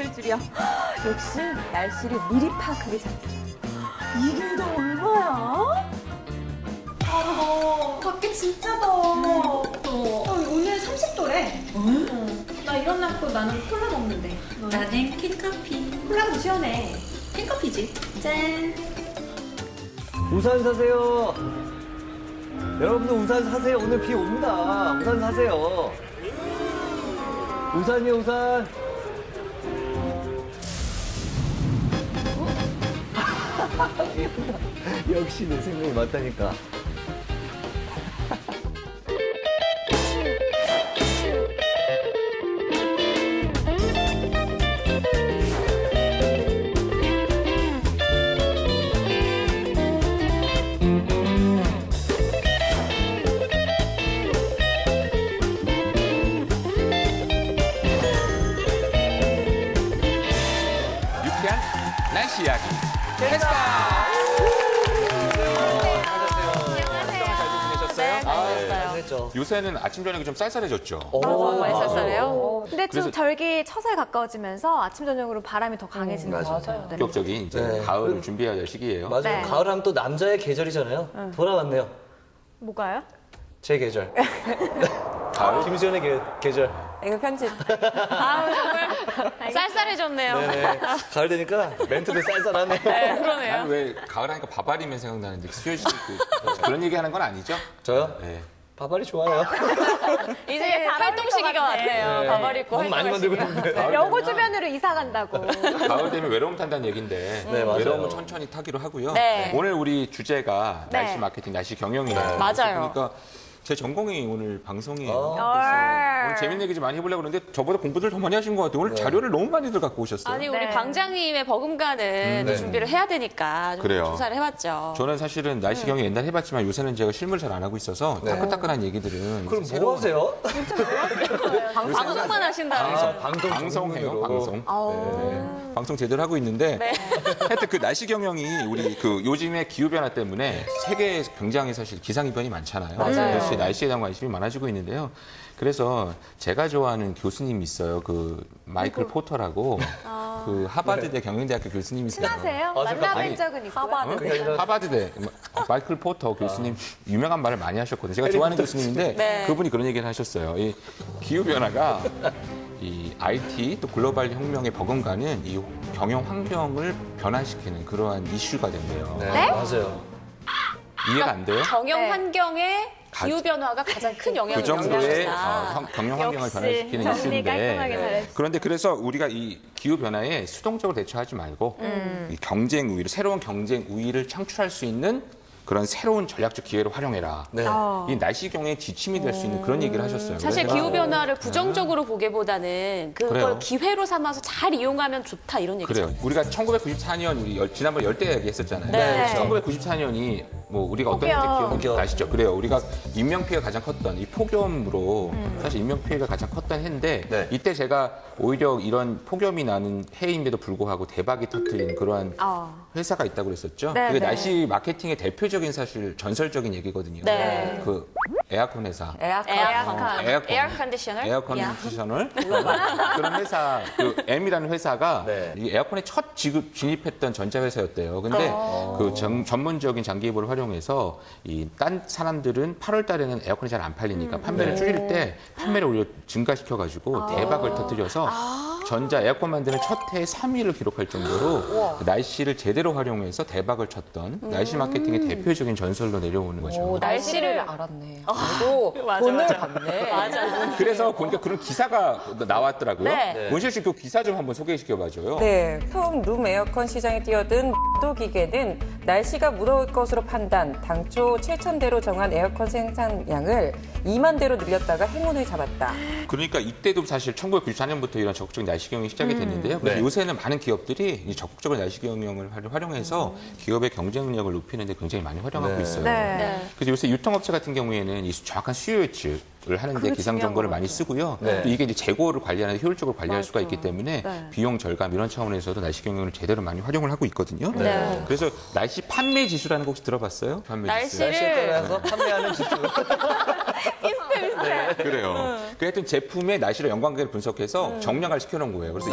이럴 줄이야. 역시 날씨를 미리 파악하기 잘했어. 이게 다 얼마야? 밖에 진짜 더워. 오늘 30도래. 나 이런 날도 나는 콜라 먹는데. 나는 캔커피. 콜라도 시원해. 캔커피지. 짠. 우산 사세요. 여러분들 우산 사세요. 오늘 비 옵니다. 우산 사세요. 우산이요, 우산. 역시 내 생각이 맞다니까. 유쾌한 날씨 이야기. 캐스터. 그랬죠. 요새는 아침 저녁이 좀 쌀쌀해졌죠. 많이 쌀쌀해요. 근데 좀 그래서- 절기 처서에 가까워지면서 아침 저녁으로 바람이 더 강해지는 것 같아요. 네. 본격적인 이제 네. 가을을 준비해야 될 시기예요. 맞아요. 네. 가을하면 또 남자의 계절이잖아요. 돌아왔네요. 뭐가요? 제 계절. 가을. 김수현의 계절. 이거 편집. 아우, 정말 쌀쌀해졌네요. 네네. 가을 되니까 멘트도 쌀쌀하네. 네, 그러네요. 나는 왜 가을 하니까 바바리면 생각나는데 수현 씨도 그런 얘기하는 건 아니죠? 저요? 네. 바바리 좋아요. 이제 되게 잘 활동 어울릴 시기가 것 같아. 왔네요. 네. 바바리 입고 너무 많이 만들고 있는데. 여고 주변으로 이사 간다고. 가을 되면 외로움 탄다는 얘기인데 네, 맞아요. 외로움은 천천히 타기로 하고요. 네. 오늘 우리 주제가 네. 날씨 마케팅, 날씨 경영이에요. 맞아요. 그러니까 제 전공이 오늘 방송이에요. 어. 그래서 오늘 재밌는 얘기 좀 많이 해보려고 그러는데 저보다 공부를 더 많이 하신 것 같아요. 오늘 자료를 너무 많이들 갖고 오셨어요. 아니, 우리 네. 방장님의 버금가는 또 네. 준비를 해야 되니까 좀 그래요. 조사를 해봤죠. 저는 사실은 날씨 경영 옛날에 해봤지만 요새는 제가 실무를 잘 안 하고 있어서 네. 따끈따끈한 얘기들은 그럼 뭐 하세요? 방송만 하신다면서. 방송해요, 전문으로. 방송. 네. 방송 제대로 하고 있는데 하여튼 그 날씨 경영이 우리 그 요즘의 기후 변화 때문에 세계 굉장히 사실 기상 이변이 많잖아요. 그래서 날씨에 대한 관심이 많아지고 있는데요. 그래서 제가 좋아하는 교수님이 있어요. 그 마이클 포터라고 그 하버드대 경영대학교 교수님이 있어요. 친하세요? 아, 만나뵌 아니, 적은 있고요. 그게 아니라 하버드대 마이클 포터 교수님 유명한 말을 많이 하셨거든요. 제가 좋아하는 교수님인데 네. 그분이 그런 얘기를 하셨어요. 이 기후 변화가 이 IT 또 글로벌 혁명의 버금가는 이 경영 환경을 변화시키는 그러한 이슈가 된대요. 네, 맞아요. 이해가 안 돼요? 경영 네. 환경에 기후 변화가 가장 큰 영향을 그 정도의 미친다. 경영 환경을 역시 변화시키는 정리 깔끔하게 이슈인데 잘했어. 그런데 그래서 우리가 이 기후 변화에 수동적으로 대처하지 말고 이 경쟁 우위를 새로운 경쟁 우위를 창출할 수 있는 그런 새로운 전략적 기회를 활용해라. 네. 이 날씨 경영의 지침이 될 수 있는 그런 얘기를 하셨어요. 사실 그래서 기후 변화를 부정적으로 보기보다는 그걸 그래요. 기회로 삼아서 잘 이용하면 좋다 이런 얘기죠. 그래요. 우리가 1994년 우리 지난번 열대 얘기했었잖아요. 네. 1994년이 뭐 우리가 어떤 폭염. 지 폭염. 기억나시죠? 그래요. 우리가 인명 피해가 가장 컸던 이 폭염으로 사실 인명 피해가 가장 컸던 해인데 네. 이때 제가 오히려 이런 폭염이 나는 해임에도 불구하고 대박이 터뜨린 그러한 회사가 있다고 그랬었죠. 네, 그게 네. 날씨 마케팅의 대표적인 사실 전설적인 얘기거든요. 네. 그 에어컨 회사. 에어컨. 에어 컨디셔너? 에어 컨디셔널 그런 회사 그 M이라는 회사가 네. 이 에어컨에 첫 진입했던 전자회사였대요. 근데 그 전문적인 장기입을 활용해서 이 딴 사람들은 8월 달에는 에어컨이 잘 안 팔리니까 판매를 줄일 때 판매를 오히려 증가시켜가지고 대박을 터뜨려서 전자 에어컨 만드는 첫 해에 3위를 기록할 정도로 그 날씨를 제대로 활용해서 대박을 쳤던 날씨 마케팅의 대표적인 전설로 내려오는 거죠. 날씨를 알았네. 알고 돈을 받네. 맞아. 그래서 보니까 그런 기사가 나왔더라고요. 네. 문실 씨 그 기사 좀 한번 소개시켜봐줘요. 네, 소음 에어컨 시장에 뛰어든 또 기계는 날씨가 무더울 것으로 판단, 당초 7,000대로 정한 에어컨 생산량을 2만 대로 늘렸다가 행운을 잡았다. 그러니까 이때도 사실 1994년부터 이런 적극적인 날씨 경영이 시작이 됐는데요. 그래서 네. 요새는 많은 기업들이 이 적극적인 날씨 경영을 활용해서 기업의 경쟁력을 높이는 데 굉장히 많이 활용하고 네. 있어요. 네. 그래서 요새 유통업체 같은 경우에는 이 정확한 수요 예측을 하는데 기상 정보를 많이 쓰고요. 네. 또 이게 이제 재고를 관리하는 데 효율적으로 관리할 수가 있기 때문에 네. 비용 절감 이런 차원에서도 날씨 경영을 제대로 많이 활용을 하고 있거든요. 네. 그래서 날씨 판매 지수라는 거 혹시 들어봤어요? 판매 지수. 날씨를 날씨에 따라서 판매하는 지수. 그래요. 그 하여튼 제품의 날씨랑 연관관계를 분석해서 정량을 시켜놓은 거예요. 그래서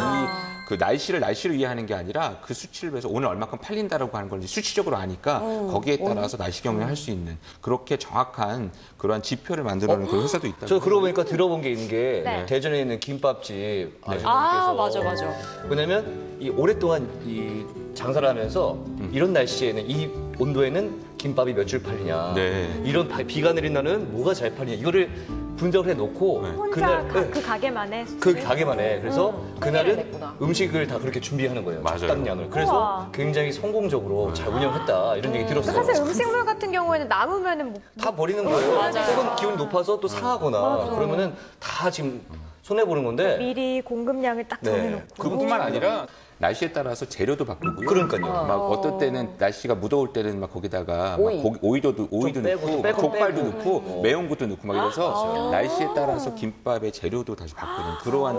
그 날씨를 이해하는 게 아니라 그 수치를 해서 오늘 얼마큼 팔린다라고 하는 걸 이제 수치적으로 아니까 거기에 따라서 날씨 경영을 할 수 있는 그렇게 정확한 그러한 지표를 만들어내는 그런 회사도 있다고. 저 그러고 보니까 들어본 게 있는 게 네. 대전에 있는 김밥집 아주머니께서 아, 맞아. 왜냐면 이 오랫동안 이 장사를 하면서 이런 날씨에는 이 온도에는 김밥이 몇 줄 팔리냐, 네. 이런 비가 내린 날은 뭐가 잘 팔리냐 이거를 분석을 해놓고 혼자 그날 그 가게만의 그 가게만 해. 그래서 그날은 냈구나. 음식을 다 그렇게 준비하는 거예요. 맞아요. 적당량을. 그래서 우와. 굉장히 성공적으로 잘 운영했다 이런 얘기 들었어요. 사실 음식물 같은 경우에는 남으면은 뭐 다 버리는 거예요. 혹은 기온이 높아서 또 상하거나 그러면은 다 지금 손해 보는 건데. 미리 공급량을 딱 네. 정해놓고. 그뿐만 아니라 날씨에 따라서 재료도 바꾸고요. 그러니까요. 막 어떨 때는 날씨가 무더울 때는 막 거기다가 오이. 막 오이도 빼고, 넣고 빼고, 족발도 빼고. 넣고 매운 것도 넣고 막 이래서 날씨에 따라서 김밥의 재료도 다시 바꾸는 그러한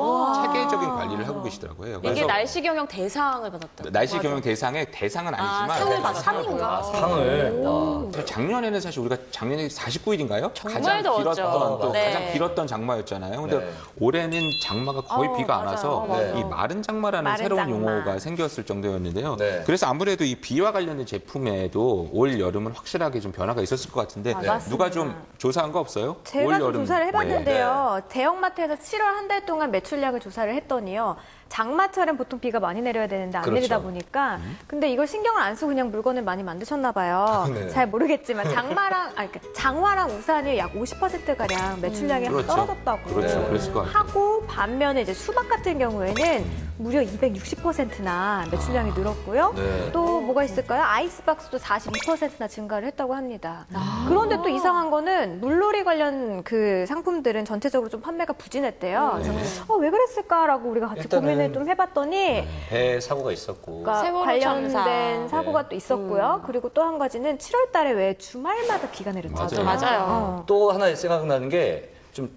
체계적인 관리를 하고 계시더라고요. 이게 그래서 날씨 경영 대상을 받았다. 날씨 경영 대상의 대상은 아니지만 상을 받았다. 상인가? 상을. 와. 작년에는 사실 우리가 작년에 49일인가요? 정말 더웠죠. 또 네. 가장 길었던 장마였잖아요. 근데 네. 올해는 장마가 거의 비가 안 와서 맞아요. 이 마른 장마라는 마른 새로운 장마. 용어가 생겼을 정도였는데요. 네. 그래서 아무래도 이 비와 관련된 제품에도 올 여름은 확실하게 좀 변화가 있었을 것 같은데 맞습니다. 누가 좀 조사한 거 없어요? 제가 올 좀 여름. 조사를 네. 해봤는데요. 대형마트에서 7월 한 달 동안 매출량을 조사를 했더니요. 장마철엔 보통 비가 많이 내려야 되는데 안 그렇죠. 내리다 보니까 근데 이걸 신경을 안 쓰고 그냥 물건을 많이 만드셨나 봐요. 네. 잘 모르겠지만 그러니까 장화랑 우산이 약 50%가량 매출량이 그렇죠. 떨어졌다고 그렇죠. 네. 그랬을 것 같아요. 하고 반면에 이제 수박 같은 경우에는 무려 260%나 매출량이 늘었고요. 네. 또 뭐가 있을까요? 아이스박스도 42%나 증가를 했다고 합니다. 그런데 또 이상한 거는 물놀이 관련 그 상품들은 전체적으로 좀 판매가 부진했대요. 그래서 왜 그랬을까라고 우리가 같이 일단은 고민을 좀 해봤더니 배 사고가 있었고. 그러니까 세월호 관련된 참사. 사고가 또 있었고요. 그리고 또 한 가지는 7월 달에 왜 주말마다 비가 내렸잖아요. 맞아요. 또 하나 생각나는 게 좀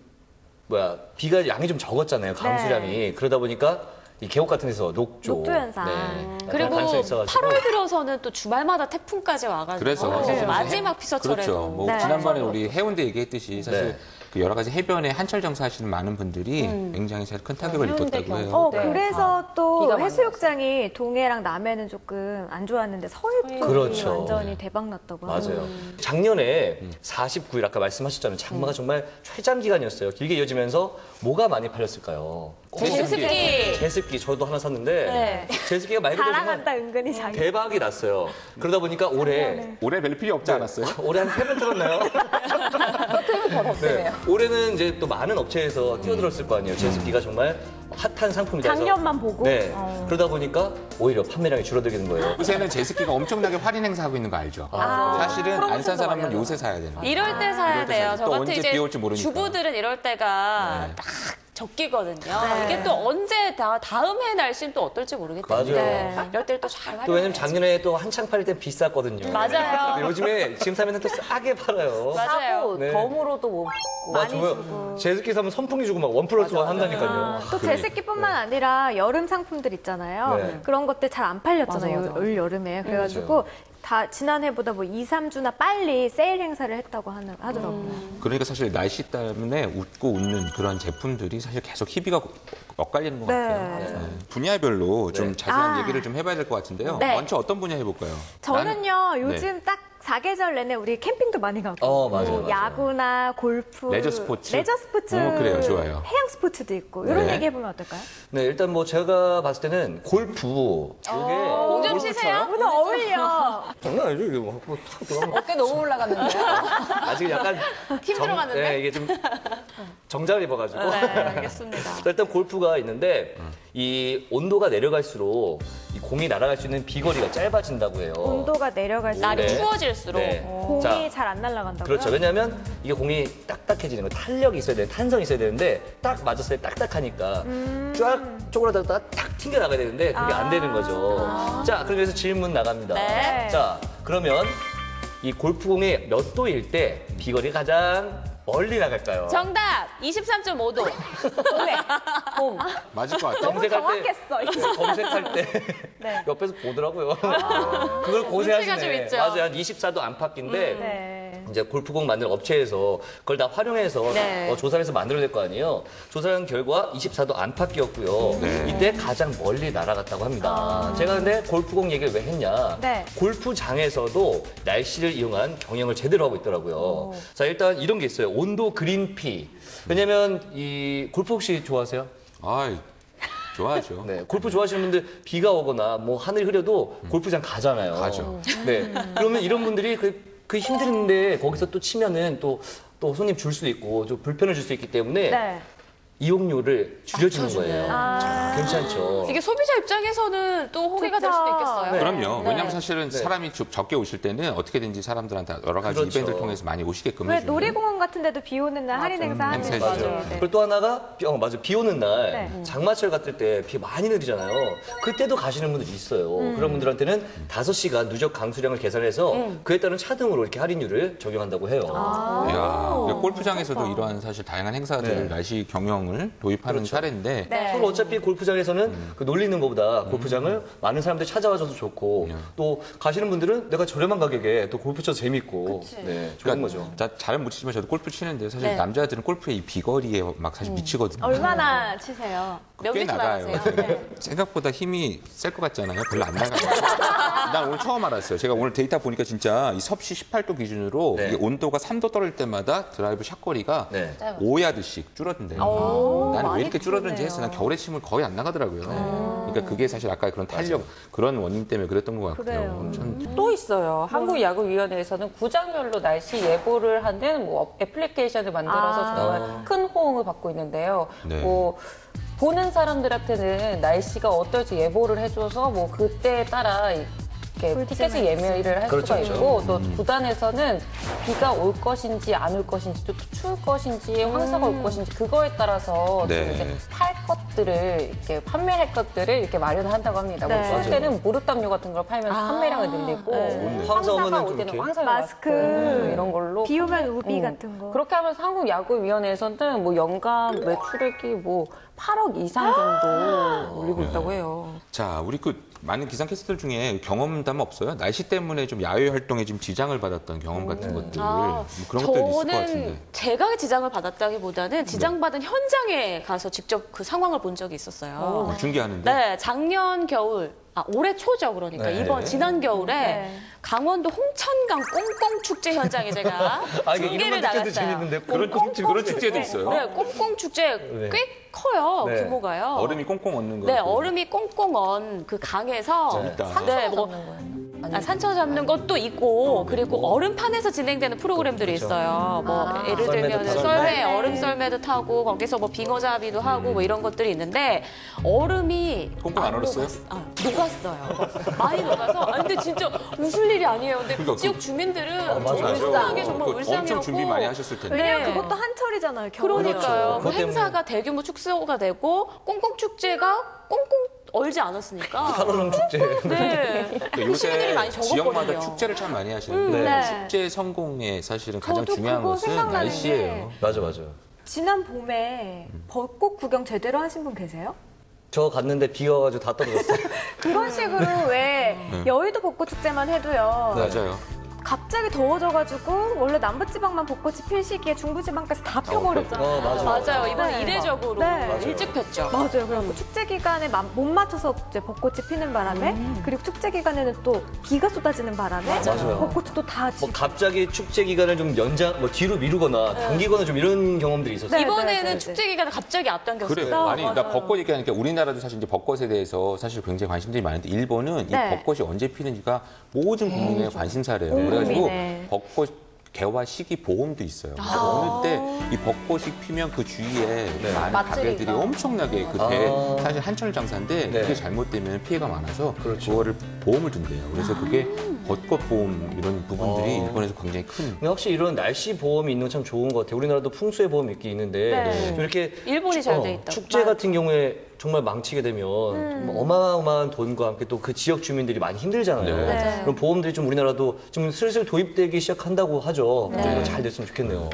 비가 양이 좀 적었잖아요. 강수량이. 그러다 보니까 이 계곡 같은 데서 녹조. 녹조 현상. 그리고 가능성이 있어가지고. 8월 들어서는 또 주말마다 태풍까지 와가지고 그래서 마지막 피서철에도 그렇죠. 뭐 네. 지난번에 우리 해운대 얘기했듯이 사실 네. 그 여러 가지 해변에 한철 장사하시는 많은 분들이 굉장히 잘 큰 타격을 입었다고 해요. 네. 그래서 또 비가 많이 해수욕장이 동해랑 남해는 조금 안 좋았는데 서해 쪽이 그렇죠. 완전히 대박 났다고 하더라고요. 맞아요. 작년에 49일 아까 말씀하셨잖아요. 장마가 정말 최장 기간이었어요. 길게 이어지면서 뭐가 많이 팔렸을까요? 제습기. 제습기 저도 하나 샀는데 네. 제습기가 말 그대로 자랑한다 정말 은근히 자기. 대박이 났어요. 그러다 보니까 올해 올해 별 필요 없지 않았어요? 올해 한 3번 틀었나요? 네. 올해는 이제 또 많은 업체에서 뛰어들었을 거 아니에요. 제습기가 정말 핫한 상품이다 해서. 작년만 보고? 네. 그러다 보니까 오히려 판매량이 줄어들게 거예요. 요새는 제습기가 엄청나게 할인 행사하고 있는 거 알죠? 사실은 안 산 사람은 요새 사야 되는 거예요. 이럴 때 사야 이럴 때 돼요. 사야지. 저 또 같은 언제 이제 비 올지 모르니까. 주부들은 이럴 때가 네. 딱 적기거든요. 네. 이게 또 언제 다음 해 날씨는 또 어떨지 모르겠거든요. 맞아요. 이럴 때 또 잘 또 왜냐면 활용해야지. 작년에 또 한창 팔 때 비쌌거든요. 맞아요. 근데 요즘에 지금 사면 또 싸게 팔아요. 맞아요. 사고 네. 덤으로도 못 먹고. 맞아요. 제습기 사면 선풍기 주고 막 1+1 한다니까요. 또 제습기뿐만 아니라 여름 상품들 있잖아요. 네. 그런 것들 잘 안 팔렸잖아요. 맞아. 올 여름에. 그래가지고 다 지난해보다 뭐 2, 3주나 빨리 세일 행사를 했다고 하더라고요. 그러니까 사실 날씨 때문에 웃고 웃는 그런 제품들이 사실 계속 희비가 엇갈리는 것 네. 같아요. 네. 분야별로 좀 자세한 얘기를 좀 해봐야 될 것 같은데요. 네. 먼저 어떤 분야 해볼까요? 저는요, 네. 요즘 딱 사계절 내내 우리 캠핑도 많이 가고 맞아요, 뭐 맞아요. 야구나 골프, 레저 스포츠? 그래요, 좋아요. 해양 스포츠도 있고 이런 네. 얘기 해보면 어떨까요? 네, 일단 뭐 제가 봤을 때는 골프. 이게 공좀 치세요. 오늘 어울려. 장난 아니죠? 이게 뭐 어깨 너무 올라갔는데요. 아직 약간 힘 들어갔는데? 네, 이게 좀 정장을 입어가지고. 네, 알겠습니다. 일단 골프가 있는데 이 온도가 내려갈수록 이 공이 날아갈 수 있는 비거리가 짧아진다고 해요. 온도가 내려갈수록 날이 네. 추워질수록 네. 공이 자, 잘 안 날아간다고요? 그렇죠. 왜냐하면 이게 공이 딱딱해지는 거, 탄력이 있어야 돼, 탄성이 있어야 되는데 딱 맞았을 때 딱딱하니까 쫙 쪼그라들다가 탁 튕겨 나가야 되는데 그게 안 되는 거죠. 자, 그래서 질문 나갑니다. 네. 자, 그러면 이 골프공이 몇 도일 때 비거리가 가장 멀리 나갈까요? 정답 23.5도. 맞을 것 같아요. 검색할 정확했어. 때, 검색할 때 네. 옆에서 보더라고요. 그걸 고세하시네. 눈치가 좀 있죠. 맞아요. 한 24도 안팎인데 네. 네. 이제 골프공 만드는 업체에서 그걸 다 활용해서 네. 조사를 해서 만들어낼 거 아니에요. 조사한 결과 24도 안팎이었고요. 이때 가장 멀리 날아갔다고 합니다. 제가 근데 골프공 얘기를 왜 했냐. 네. 골프장에서도 날씨를 이용한 경영을 제대로 하고 있더라고요. 자, 일단 이런 게 있어요. 온도 그린피. 왜냐면 이 골프 혹시 좋아하세요? 아이, 좋아하죠. 네, 골프 좋아하시는 분들 비가 오거나 뭐 하늘이 흐려도 골프장 가잖아요. 가죠. 네, 그러면 이런 분들이 그 힘든데 거기서 또 치면은 또 손님 줄 수도 있고 좀 불편을 줄 수 있기 때문에 네. 이용료를 줄여주는 거예요. 아. 괜찮죠. 이게 소비자 입장에서는 또 호기가 될 좋죠. 수도 있겠어요. 네. 그럼요. 네. 왜냐하면 사실은 네. 사람이 적게 오실 때는 어떻게든지 사람들한테 여러 가지 그렇죠. 이벤트를 통해서 많이 오시게끔 왜 해주는. 놀이공원 같은 데도 비 오는 날 할인 행사 하는 행사죠. 거죠. 맞아요. 네. 그리고 또 하나가 맞아 비 오는 날 네. 장마철 같을 때 비 많이 내리잖아요. 그때도 가시는 분들이 있어요. 그런 분들한테는 5시간 누적 강수량을 계산해서 그에 따른 차등으로 이렇게 할인율을 적용한다고 해요. 이야, 골프장에서도 이러한 사실 다양한 행사들 네. 날씨 경영을 도입하는 그렇죠. 사례인데 네. 서로 어차피 골프장에서는 그 놀리는 것보다 골프장을 많은 사람들이 찾아와줘서 좋고 또 가시는 분들은 내가 저렴한 가격에 또 골프 쳐서 재밌고 네, 좋은 거죠. 잘 못 치지만 저도 골프 치는데 사실 네. 남자들은 골프의 이 비거리에 막 사실 미치거든요. 얼마나 치세요? 몇 꽤 미터 나가요. 나가세요? 네. 생각보다 힘이 셀 것 같잖아요. 별로 안 나가요. 난 오늘 처음 알았어요. 제가 오늘 데이터 보니까 진짜 이 섭씨 18도 기준으로 네. 이게 온도가 3도 떨어질 때마다 드라이브 샷거리가 네. 5야드씩 줄어든대요. 나는 왜 이렇게 줄어드는지 해서 난 겨울에 치면 거의 안 나가더라고요. 그러니까 그게 사실 아까 그런 탄력 그런 원인 때문에 그랬던 것 같고요. 그래요. 참 또 있어요. 한국야구위원회에서는 구장별로 날씨 예보를 하는 뭐 애플리케이션을 만들어서 정말 큰 호응을 받고 있는데요. 네. 뭐 보는 사람들한테는 날씨가 어떨지 예보를 해줘서 뭐 그때에 따라 이렇게 티켓을 예매를 할 그렇죠, 수가 그렇죠. 있고 또 구단에서는 비가 올 것인지 안 올 것인지 또 추울 것인지 황사가 올 것인지 그거에 따라서 네. 좀 이제 팔 것들을 이렇게 판매할 것들을 이렇게 마련을 한다고 합니다. 네. 뭐 추울 때는 무릎담요 같은 걸 팔면서 판매량을 늘리고 황사 황사가 오면은 올 때는 그렇게? 황사 마스크, 이런 걸로 비 오면 우비 같은 거. 그렇게 하면서 한국야구위원회에서는 뭐 연간 매출액이 뭐 8억 이상 정도 올리고 있다고 해요. 자, 우리 그 많은 기상캐스터들 중에 경험담 없어요? 날씨 때문에 좀 야외 활동에 좀 지장을 받았던 경험 같은 것들 뭐 그런 것들 있을 것 같은데. 저는 제가 지장을 받았다기보다는 지장받은 현장에 가서 직접 그 상황을 본 적이 있었어요. 중계하는데. 네, 작년 겨울, 올해 초죠, 그러니까. 네. 이번, 지난 겨울에 네. 강원도 홍천강 꽁꽁 축제 현장에 제가 이게 중계를 이름만 듣기도 나갔어요. 재밌는데 그런 축제도 있어요? 네, 꽁꽁 축제 네. 꽤 커요, 네. 규모가요. 얼음이 꽁꽁 얹는 거. 네, 얼음이 꽁꽁 언 그 강에서 재밌다. 네, 뭐 산초 잡는 것도 있고 그리고 얼음판에서 진행되는 프로그램들이 있어요. 뭐 예를 들면 썰매도 타고. 썰매, 얼음 썰매도 타고 거기서 뭐 빙어잡이도 하고 뭐 이런 것들이 있는데 얼음이 꽁꽁 안 얼었어요? 녹았어요. 많이 녹아서. 근데 진짜 웃을 일이 아니에요. 근데 그러니까 지역 주민들은 맞아요. 울상하게 정말 그거 울상이었고. 엄청 준비 많이 하셨을 텐데. 왜냐면 네. 그것도 한철이잖아요. 겨울에. 그러니까요. 그것 그 행사가 대규모 축소가 되고 꽁꽁 축제가 꽁꽁 얼지 않았으니까. 한얼음 축제. 네. 그러니까 시민들이 많이 요새 지역마다 적었거든요. 축제를 참 많이 하시는데 네. 축제 성공에 사실은 가장 저도 중요한 그거 것은 생각나는 날씨예요. 맞아. 지난 봄에 벚꽃 구경 제대로 하신 분 계세요? 저 갔는데 비 와가지고 다 떨어졌어요. 그런 식으로 왜 여의도 벚꽃 축제만 해도요. 네. 맞아요. 갑자기 더워져가지고 원래 남부지방만 벚꽃이 필 시기에 중부지방까지 다 펴버렸잖아요. 맞아. 이번 네. 이례적으로 네. 일찍 폈죠. 맞아요. 그래서 축제 기간에 못 맞춰서 이제 벚꽃이 피는 바람에 그리고 축제 기간에는 또 비가 쏟아지는 바람에 맞아요. 벚꽃이 또 다 뭐 갑자기 축제 기간을 좀 뭐 뒤로 미루거나 당기거나 좀 이런 경험들이 있었어요. 네. 이번에는 축제 기간을 갑자기 앞당겼어요. 그래요. 아니, 나 맞아요. 벚꽃 얘기하니까 우리나라도 사실 이제 벚꽃에 대해서 사실 굉장히 관심들이 많은데 일본은 네. 이 벚꽃이 언제 피는지가 모든 국민의 관심사래요. 온 그래가지고 국민의. 벚꽃 개화 시기 보험도 있어요. 그래서 어느 때 이 벚꽃이 피면 그 주위에 많은 맛집이니까. 가게들이 엄청나게 사실 한철 장사인데 네. 그게 잘못되면 피해가 많아서 그렇죠. 그거를 보험을 든대요. 그래서 그게 벚꽃 보험 이런 부분들이 일본에서 굉장히 큰 근데 확실히 이런 날씨 보험이 있는 건 참 좋은 것 같아요. 우리나라도 풍수의 보험이 있긴 있는데 네. 좀 이렇게 일본이 잘 돼 있다고. 축제 같은 경우에 정말 망치게 되면 정말 어마어마한 돈과 함께 또 그 지역 주민들이 많이 힘들잖아요. 네. 그럼 보험들이 좀 우리나라도 좀 슬슬 도입되기 시작한다고 하죠. 좀 잘 됐으면 좋겠네요.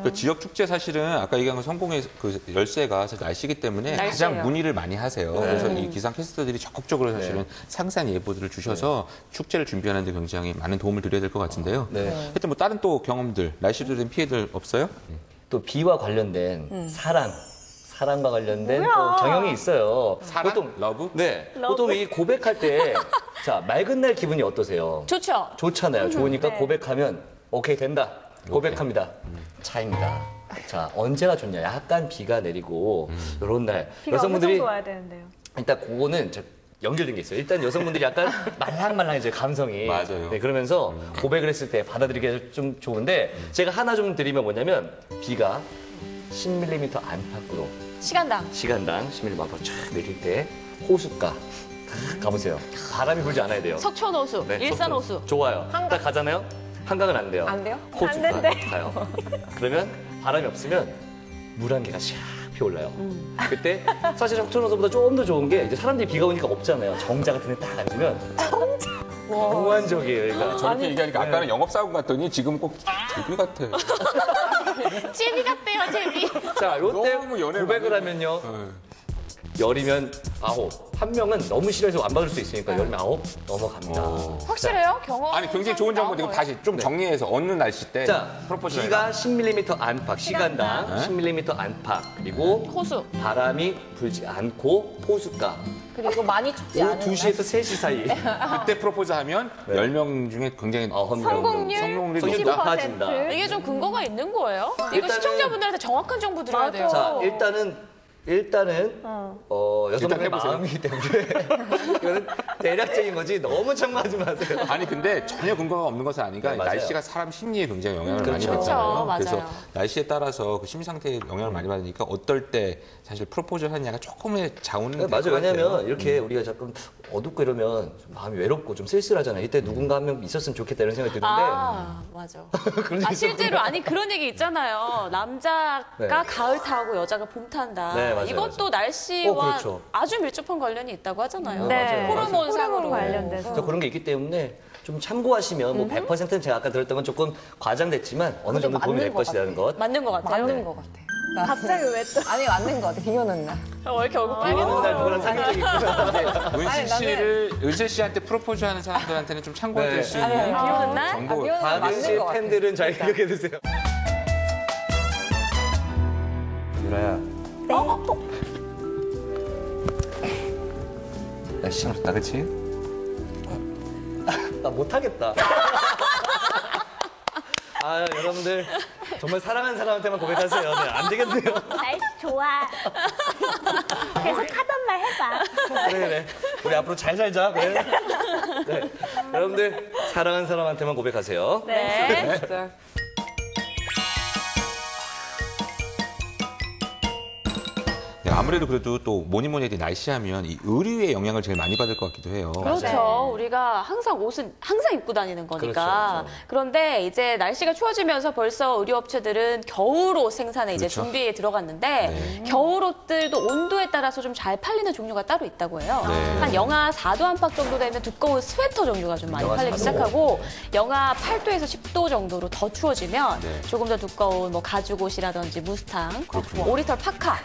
그 지역 축제 사실은 아까 얘기한 거 성공의 그 열쇠가 사실 날씨기 때문에 날씨예요. 가장 문의를 많이 하세요. 그래서 이 기상 캐스터들이 적극적으로 사실은 상세한 예보들을 주셔서 축제를 준비하는 데 굉장히 많은 도움을 드려야 될 것 같은데요. 네. 하여튼 뭐 다른 또 경험들, 날씨로 된 피해들 없어요? 또 비와 관련된 사랑과 관련된 또 정형이 있어요. 사랑? 보통 러브? 네, 보통 이 고백할 때 자, 맑은 날 기분이 어떠세요? 좋죠. 좋잖아요. 좋으니까 고백하면 오케이 된다. 고백합니다. 차입니다. 자, 언제가 좋냐? 약간 비가 내리고 이런 날 비가 어느 여성분들이 정도 와야 되는데요. 일단 그거는 연결된 게 있어요. 일단 여성분들이 약간 말랑말랑해져요, 감성이. 맞아요. 네, 그러면서 고백을 했을 때 받아들이기 좀 좋은데 제가 하나 좀 드리면 뭐냐면 비가 10mm 안팎으로 시간당. 시간당 10mm 안팎 쫙 내릴 때 호숫가 딱 가보세요. 바람이 불지 않아야 돼요. 석촌호수, 네, 일산호수. 좋아요. 딱 가잖아요. 한강은 안 돼요. 안 돼요? 호숫가 가요. 그러면 바람이 없으면 물 한 개가 샥 피어올라요. 그때 사실 석촌호수보다 조금 더 좋은 게 이제 사람들이 비가 오니까 없잖아요. 정자 같은 데 딱 앉으면 몽환적이에요. 그러니까 저렇게 얘기하니까 아까는 영업사원 같더니 지금 꼭 제비 같아. 제비 같대요, 제비. 자, 요때 너무 연애를 고백을 많이 하면요. 네. 열이면 9. 한 명은 너무 싫어해서 안 받을 수 있으니까 열이면 9 넘어갑니다. 확실해요? 경험. 아니 굉장히 좋은 정보인데 이거 다시 좀 정리해서 어느 날씨 때 자, 프로포즈 비가 10mm 안팎, 시간당 10mm 안팎, 그리고 호수. 바람이 불지 않고 호숫가. 그리고 많이 춥지 오후 않은 2시에서 3시 사이. 그때 프로포즈 하면 10명 중에 굉장히 성공률 성공률이 성공률이 높다. 높아진다. 이게 좀 근거가 있는 거예요? 이거 일단은- 시청자분들한테 정확한 정보 드려야 돼요. 자, 일단은 여성분의 해보세요. 마음이기 때문에 이거는 대략적인 거지 너무 참고하지 마세요. 아니 근데 전혀 근거가 없는 것은 아니니까 네, 맞아요. 날씨가 사람 심리에 굉장히 영향을 많이 그렇죠. 받잖아요. 그렇죠. 그래서 맞아요. 날씨에 따라서 그 심리 상태에 영향을 많이 받으니까 어떨 때 사실 프로포즈를 하느냐가 조금의 자원은 네, 맞아요. 될것 같아요. 왜냐하면 이렇게 우리가 자꾸 어둡고 이러면 좀 마음이 외롭고 좀 쓸쓸하잖아요. 이때 누군가 한 명 있었으면 좋겠다 이런 생각이 드는데 아, 맞아. 그런 아, 얘기 실제로, 아니, 그런 얘기 있잖아요. 남자가 네. 가을 타고 여자가 봄 탄다. 네, 맞아요, 이것도 맞아요. 날씨와 그렇죠. 아주 밀접한 관련이 있다고 하잖아요. 맞아요. 호르몬상으로. 관련돼서. 그래서 그런 게 있기 때문에 좀 참고하시면 뭐 100%는 제가 아까 들었던 건 조금 과장됐지만 어느 정도 도움이 될 맞는 것 것이라는 것. 맞는 것 같아요. 맞는 것 같아. 갑자기 왜 또? 아니 맞는 것 같아. 비 오는 날. 왜 이렇게 얼굴 비 오는 날 누구랑 빨개졌어요? 사귄 적이 있구나. 은실 씨한테 프로포즈하는 사람들한테는 좀 참고해 네. 줄 수 아니, 있는 아니, 비 오는 날? 정보. 비 오는 날 박은 맞는 씨의 것 같아. 팬들은 잘 기억해 두세요. 유라야. 나 시험 좋다, 그치? 나 못하겠다. 아, 여러분들 정말 사랑하는 사람한테만 고백하세요. 네, 안 되겠네요. 날씨 좋아. 계속 하던 말 해봐. 그래. 우리 앞으로 잘 살자. 그래. 네. 여러분들 사랑하는 사람한테만 고백하세요. 네. 진짜. 네, 아무래도 그래도 또 뭐니 해도 날씨하면 이 의류의 영향을 제일 많이 받을 것 같기도 해요. 그렇죠. 우리가 항상 옷은 항상 입고 다니는 거니까. 그렇죠. 그런데 이제 날씨가 추워지면서 벌써 의류업체들은 겨울옷 생산에 이제 그렇죠. 준비에 들어갔는데 네. 겨울옷들도 온도에 따라서 좀 잘 팔리는 종류가 따로 있다고 해요. 네. 한 영하 4도 안팎 정도 되면 두꺼운 스웨터 종류가 좀 많이 영하 팔리기 4도. 시작하고 영하 8도에서 10도 정도로 더 추워지면 네. 조금 더 두꺼운 뭐 가죽옷이라든지 무스탕, 그렇군요. 오리털 파카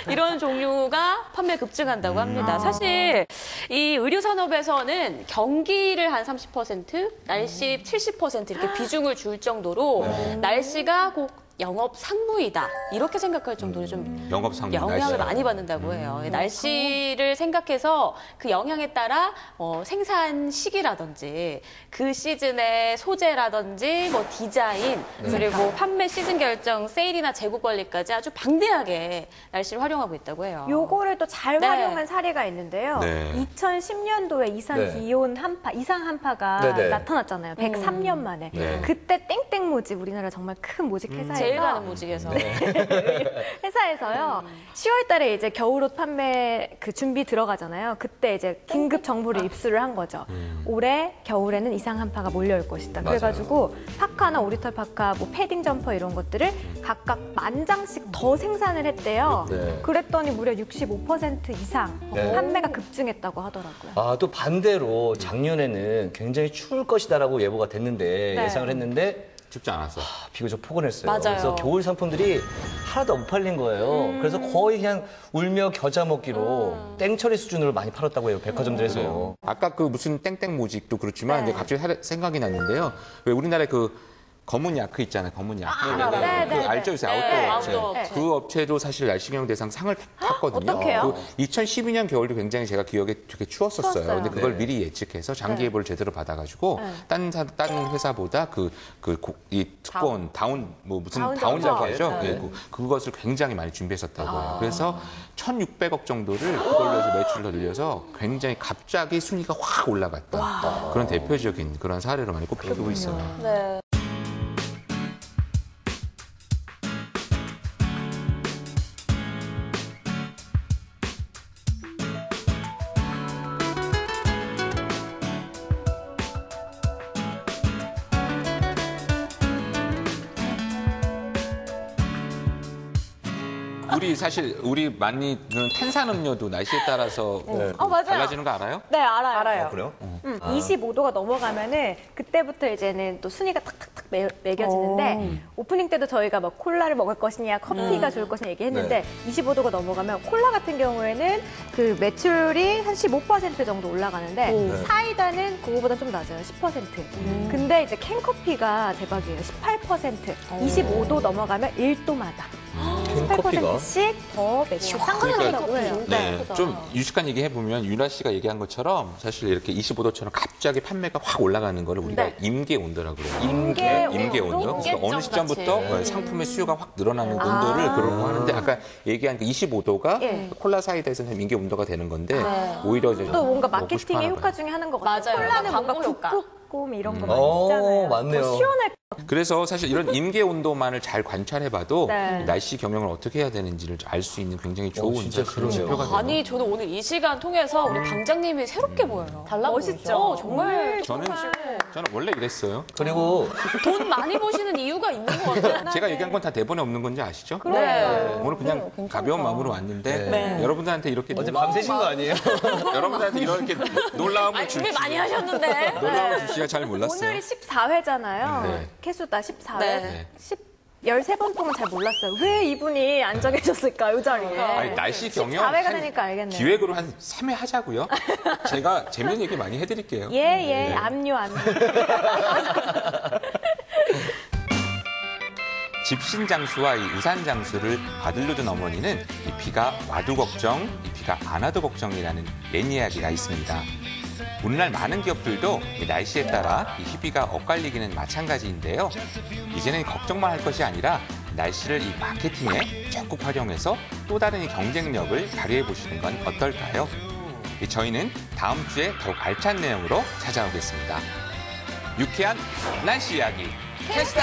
이런 종류가 판매 급증한다고 합니다. 사실 이 의류 산업에서는 경기를 한 30%, 날씨 70% 이렇게 비중을 줄 정도로 날씨가 꼭 영업 상무이다 이렇게 생각할 정도로 좀 영업 상무 영향을 날씨가. 많이 받는다고 해요. 날씨를 생각해서 그 영향에 따라 생산 시기라든지 그 시즌의 소재라든지 뭐 디자인 그리고 판매 시즌 결정, 세일이나 재고 관리까지 아주 방대하게 날씨를 활용하고 있다고 해요. 요거를 또 잘 네. 활용한 사례가 있는데요. 네. 2010년도에 이상 네. 기온 이상 한파가 네네. 나타났잖아요. 103년 만에. 네. 그때 땡땡 모직, 우리나라 정말 큰 모직 회사에서 제일 가는 무직에서. 회사에서요. 10월 달에 이제 겨울옷 판매 그 준비 들어가잖아요. 그때 이제 긴급 정보를 입수를 한 거죠. 올해 겨울에는 이상 한파가 몰려올 것이다. 맞아요. 그래가지고 파카나 오리털 파카, 뭐 패딩 점퍼 이런 것들을 각각 10,000장씩 더 생산을 했대요. 네. 그랬더니 무려 65% 이상 네. 판매가 급증했다고 하더라고요. 아, 또 반대로 작년에는 굉장히 추울 것이다라고 예보가 됐는데 네. 예상을 했는데 춥지 않았어. 비교적 포근했어요. 맞아요. 그래서 겨울 상품들이 하나도 못 팔린 거예요. 그래서 거의 그냥 울며 겨자 먹기로 땡처리 수준으로 많이 팔았다고 해요. 백화점들에서. 아까 그 무슨 땡땡 모직도 그렇지만 네. 근데 갑자기 생각이 났는데요. 왜 우리나라에 그 검은 야크 있잖아요. 검은 야크. 네, 그 네, 알죠? 요새 아웃도어 네, 업체. 아웃도어 업체. 그 업체도 사실 날씨 경영 대상 상을 탔거든요. 어떡해요? 그 2012년 겨울도 굉장히 제가 기억에 되게 추웠었어요. 추웠어요. 근데 그걸 네. 미리 예측해서 장기 예보를 제대로 받아가지고 딴 회사보다 이 특권 다운 뭐 무슨 다운 다운이라고 점퍼. 하죠. 네. 네, 그것을 굉장히 많이 준비했었다고 해요. 그래서 1,600억 정도를 그걸로 해서 매출을 늘려서 굉장히 갑자기 순위가 확 올라갔다. 그런 대표적인 그런 사례로 많이 꼽히고 있어요. 네. 우리 많이 드는 탄산음료도 날씨에 따라서 맞아요. 달라지는 거 알아요? 네, 알아요. 알아요. 아, 그래요? 25도가 넘어가면은 그때부터 이제는 또 순위가 탁탁탁 매겨지는데 오프닝 때도 저희가 뭐 콜라를 먹을 것이냐 커피가 좋을 것이냐 얘기했는데 25도가 넘어가면 콜라 같은 경우에는 그 매출이 한 15% 정도 올라가는데 사이다는 그거보다 좀 낮아요. 10%. 근데 이제 캔커피가 대박이에요. 18%. 25도 넘어가면 1도마다. 캔커피가? 18%씩 더 매출 상승한다고 해요. 네, 좀 유식한 얘기 해보면 윤아 씨가 얘기한 것처럼 사실 이렇게 25도처럼 갑자기 판매가 확 올라가는 거를 우리가 네. 임계 온도라고 그래요. 임계 임계 온도. 그래서 어느 임계점 시점부터 같이. 상품의 수요가 확 늘어나는 온도를 그러고 하는데 아까 얘기한 그 25도가 예. 콜라 사이다에서는 임계 온도가 되는 건데 오히려 이제 또 뭔가 먹고 싶어 마케팅의 하나 효과 봐요. 중에 하는 것 같아요. 맞아요. 콜라는 뭔가 광고 효과. 북극곰 이런 거 많이 쓰잖아요. 맞네요. 더 시원할 그래서 사실 이런 임계 온도만을 잘 관찰해봐도 네. 날씨 경영을 어떻게 해야 되는지를 알 수 있는 굉장히 좋은 진짜 그러네요. 지표가 돼요. 아니, 저는 오늘 이 시간 통해서 우리 방장님이 새롭게 보여요. 달라 멋있죠? 정말 저는 원래 이랬어요. 그리고 돈 많이 버시는 이유가 있는 것 같아요. 제가 얘기한 건 다 대본에 없는 건지 아시죠? 네. 오늘 그냥 가벼운 마음으로 왔는데 여러분들한테 이렇게 어제 밤새신 거 아니에요? 여러분들한테 이렇게 놀라움을 아니, 줄 준비 많이 하셨는데. 놀라움을 줄지가 잘 몰랐어요. 오늘이 14회잖아요. 네. 캐수다 14회. 네. 13번 동안 잘 몰랐어요. 왜 이분이 앉아 계셨을까, 이 자리에. 아니, 날씨 경영 14회가 한 되니까 알겠네요. 기획으로 한 3회 하자고요. 제가 재밌는 얘기 많이 해드릴게요. 예, 압류. 집신장수와 이 우산장수를 받으려 든 어머니는 이 비가 와도 걱정, 이 비가 안 와도 걱정이라는 옛 이야기가 있습니다. 오늘날 많은 기업들도 이 날씨에 따라 이 희비가 엇갈리기는 마찬가지인데요. 이제는 걱정만 할 것이 아니라 날씨를 이 마케팅에 적극 활용해서 또 다른 이 경쟁력을 발휘해 보시는 건 어떨까요? 저희는 다음 주에 더욱 알찬 내용으로 찾아오겠습니다. 유쾌한 날씨 이야기 캐스터!